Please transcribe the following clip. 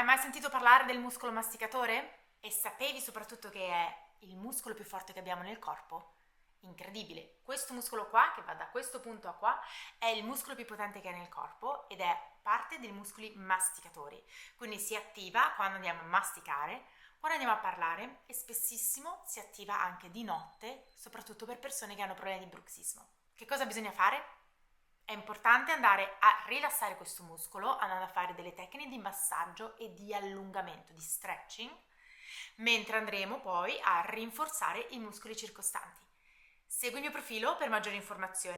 mai sentito parlare del muscolo masticatore? E sapevi soprattutto che è il muscolo più forte che abbiamo nel corpo? Incredibile! Questo muscolo qua, che va da questo punto a qua, è il muscolo più potente che è nel corpo ed è parte dei muscoli masticatori. Quindi si attiva quando andiamo a masticare, quando andiamo a parlare e spessissimo si attiva anche di notte, soprattutto per persone che hanno problemi di bruxismo. Che cosa bisogna fare? È importante andare a rilassare questo muscolo, andando a fare delle tecniche di massaggio e di allungamento, di stretching, mentre andremo poi a rinforzare i muscoli circostanti. Segui il mio profilo per maggiori informazioni.